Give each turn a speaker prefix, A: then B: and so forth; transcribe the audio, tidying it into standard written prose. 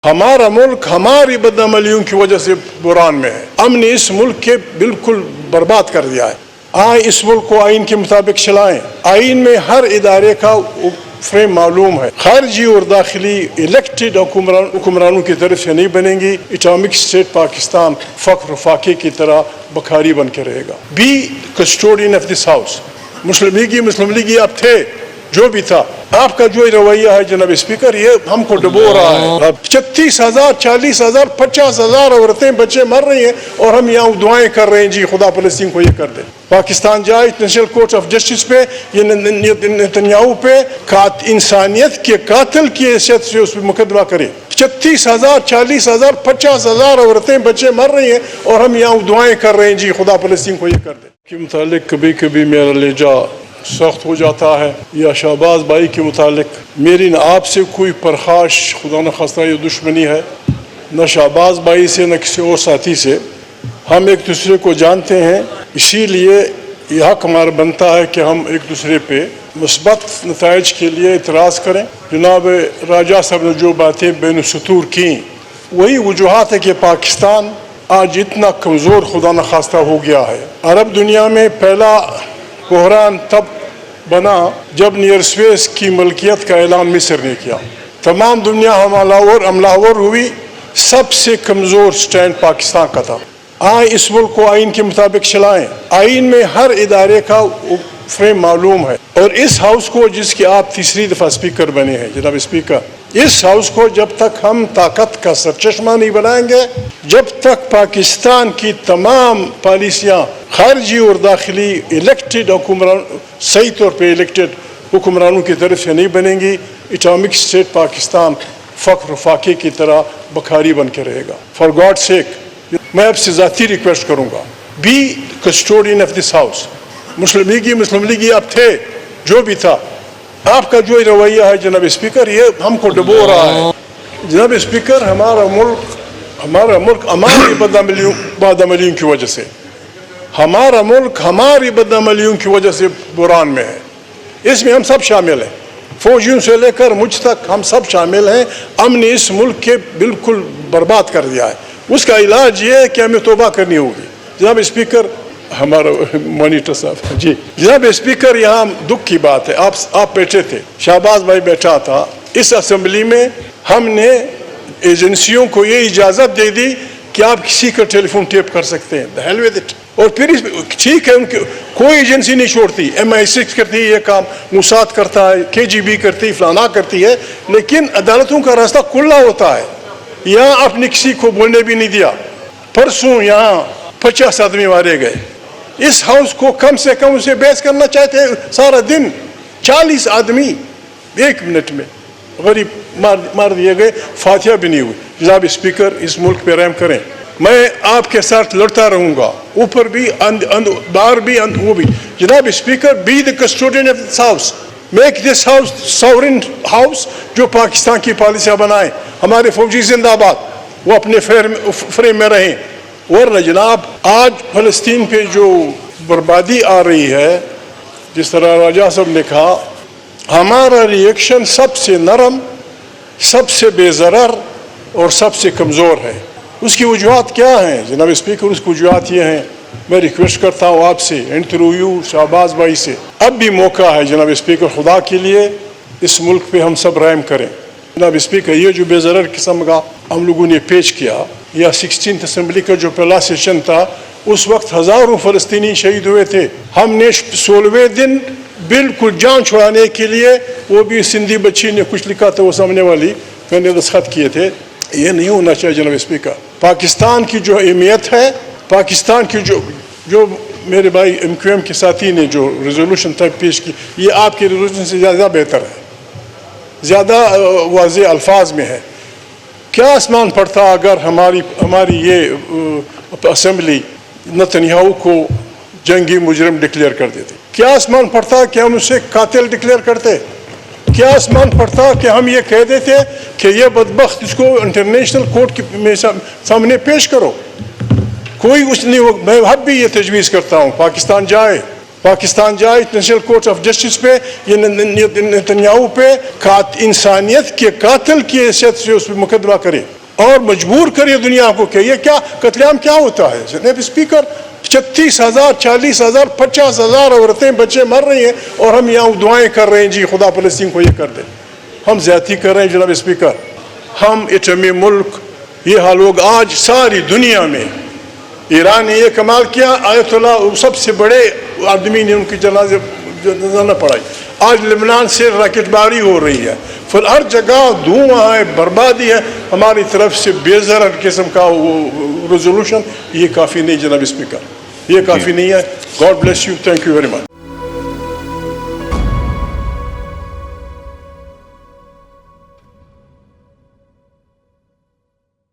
A: ہمارا ملک ہماری بدعملیوں کی وجہ سے بحران میں ہے. ہم نے اس ملک کے بالکل برباد کر دیا ہے. آئیں اس ملک کو آئین کے مطابق چلائیں. آئین میں ہر ادارے کا فریم معلوم ہے. خارجی اور داخلی الیکٹڈ حکمرانوں کی طرف سے نہیں بنیں گی. اٹامک اسٹیٹ پاکستان فخر و فاقے کی طرح بخاری بن کے رہے گا. Be custodian of this house. مسلم لیگی آپ تھے، جو بھی تھا، آپ کا جو رویہ ہے جناب اسپیکر، یہ ہم کو ڈبو رہا ہے. 36,000 40,000 50,000 عورتیں بچے مر رہی ہیں اور ہم یہاں دعائیں کر رہے ہیں جی خدا فلسطین کو یہ کر دے. پاکستان جائے انٹرنیشنل کورٹ آف جسٹس پہ، یہ نتنیاہو پہ انسانیت کے قاتل کی حیثیت سے اس پہ مقدمہ کرے. 36,000 40,000 50,000 عورتیں بچے مر رہی ہیں اور ہم یہاں دعائیں کر رہے ہیں جی خدا فلسطین کو یہ کر دے. کے متعلق کبھی کبھی میرا لہجہ سخت ہو جاتا ہے، یا شہباز بھائی کے متعلق میری نہ آپ سے کوئی پرخاش خدا نخواستہ یہ دشمنی ہے، نہ شہباز بھائی سے نہ کسی اور ساتھی سے. ہم ایک دوسرے کو جانتے ہیں، اسی لیے یہ حق ہمارا بنتا ہے کہ ہم ایک دوسرے پہ مثبت نتائج کے لیے اعتراض کریں. جناب راجہ صاحب نے جو باتیں بین السطور کیں، وہی وجوہات ہے کہ پاکستان آج اتنا کمزور خدا نخواستہ ہو گیا ہے. عرب دنیا میں پہلا بحران تب بنا جب نیئر سپیس کی ملکیت کا اعلان مصر نے کیا. تمام دنیا ہملاور ہوئی. سب سے کمزور سٹینڈ پاکستان کا تھا. آئیں اس ملک کو آئین کے مطابق چلائیں. آئین میں ہر ادارے کا فریم معلوم ہے. اور اس ہاؤس کو، جس کی آپ تیسری دفعہ اسپیکر بنے ہیں جناب اسپیکر، اس ہاؤس کو جب تک ہم طاقت کا سرچشمہ نہیں بنائیں گے، جب تک پاکستان کی تمام پالیسیاں خارجی اور داخلی الیکٹڈ صحیح طور پہ الیکٹڈ حکمرانوں کی طرف سے نہیں بنیں گی، اٹامک اسٹیٹ پاکستان فخر و فاقے کی طرح بخاری بن کے رہے گا. فار گاڈ سیک میں آپ سے ذاتی ریکویسٹ کروں گا، be custodian of this house. مسلم لیگی آپ تھے، جو بھی تھا، آپ کا جو رویہ ہے جناب اسپیکر، یہ ہم کو ڈبو رہا ہے. جناب اسپیکر، ہمارا ملک ہماری بدعملیوں کی وجہ سے، ہمارا ملک ہماری بدعملیوں کی وجہ سے بحران میں ہے. اس میں ہم سب شامل ہیں، فوجیوں سے لے کر مجھ تک ہم سب شامل ہیں. ہم نے اس ملک کے بالکل برباد کر دیا ہے. اس کا علاج یہ ہے کہ ہمیں توبہ کرنی ہوگی. جناب اسپیکر، ہمارا مانیٹر صاحب، جی جناب اسپیکر، یہاں دکھ کی بات ہے، آپ بیٹھے تھے، شہباز بھائی بیٹھا تھا. اس اسمبلی میں ہم نے ایجنسیوں کو یہ اجازت دے دی کہ آپ کسی کا ٹیلی فون ٹیپ کر سکتے ہیں. the hell with it. اور پھر ٹھیک ہے، ان کی کوئی ایجنسی نہیں چھوڑتی. MI6 کرتی ہے یہ کام، موساد کرتا ہے، KGB کرتی، فلانا کرتی ہے، لیکن عدالتوں کا راستہ کھلا ہوتا ہے. یہاں آپ نے کسی کو بولنے بھی نہیں دیا. پرسوں یہاں 50 آدمی مارے گئے. اس ہاؤس کو کم سے کم اسے بحث کرنا چاہتے ہیں سارا دن. 40 آدمی 1 منٹ میں غریب مار دیے گئے، فاتحہ بھی نہیں ہوئی. جناب اسپیکر، اس ملک پہ رحم کریں. میں آپ کے ساتھ لڑتا رہوں گا، اوپر بھی باہر بھی وہ بھی. جناب speaker, be the custodian of this house. Make this house sovereign house جو پاکستان کی پالیسیاں بنائیں. ہمارے فوجی زندہ باد، وہ اپنے فریم میں رہیں. ورنہ جناب، آج فلسطین پہ جو بربادی آ رہی ہے، جس طرح راجہ صاحب نے کہا، ہمارا ریئیکشن سب سے نرم، سب سے بے ضرر اور سب سے کمزور ہے. اس کی وجوہات کیا ہیں جناب اسپیکر؟ اس کی وجوہات یہ ہیں. میں ریکویسٹ کرتا ہوں آپ سے، انٹرویو شہباز بھائی سے، اب بھی موقع ہے جناب اسپیکر، خدا کے لیے اس ملک پہ ہم سب رحم کریں. جناب اسپیکر، یہ جو بے ضرر قسم کا ہم لوگوں نے پیش کیا، یا 16th اسمبلی کا جو پہلا سیشن تھا، اس وقت ہزاروں فلسطینی شہید ہوئے تھے. ہم نے 16ویں دن بالکل جان چھڑانے کے لیے، وہ بھی سندھی بچی نے کچھ لکھا تھا، وہ سامنے والی، میں نے دستخط کیے تھے. یہ نہیں ہونا چاہیے جناب اسپیکر. پاکستان کی جو اہمیت ہے، پاکستان کی جو میرے بھائی MQM کے ساتھی نے جو ریزولوشن تک پیش کی، یہ آپ کے ریزولوشن سے زیادہ بہتر ہے، زیادہ واضح الفاظ میں ہے. کیا آسمان پڑتا اگر ہماری یہ اسمبلی نتنیاہو کو جنگی مجرم ڈکلیئر کر دیتے؟ کیا آسمان پڑتا کہ ہم اسے قاتل ڈکلیئر کرتے؟ کیا آسمان پڑتا کہ ہم یہ کہہ دیتے کہ یہ بدبخت اس کو انٹرنیشنل کورٹ میں سامنے پیش کرو؟ کوئی اس نہیں. میں اب بھی یہ تجویز کرتا ہوں، پاکستان جائے، پاکستان جائے انٹرنیشنل کورٹ آف جسٹس پہ یہ نتنیاہو پہ انسانیت کے قاتل کی حیثیت سے اس پہ مقدمہ کرے اور مجبور کرے دنیا کو کہ یہ کیا قتل عام کیا ہوتا ہے. جناب اسپیکر 36,000 40,000 50,000 عورتیں بچے مر رہی ہیں اور ہم یہاں دعائیں کر رہے ہیں جی خدا فلسطین کو یہ کر دے. ہم زیادتی کر رہے ہیں جناب اسپیکر. ہم ایٹمی ملک یہ لوگ آج ساری دنیا میں ایران نے یہ کمال کیا آیت اللہ سب سے بڑے آدمی نے ان کی جنازے نہ پڑھائی. آج لبنان سے راکٹ باری ہو رہی ہے پھر ہر جگہ دھواں ہے بربادی ہے. ہماری طرف سے بے ضرر قسم کا ریزولوشن یہ کافی نہیں جناب اسپیکر یہ کافی نہیں ہے. God bless you. Thank you very much.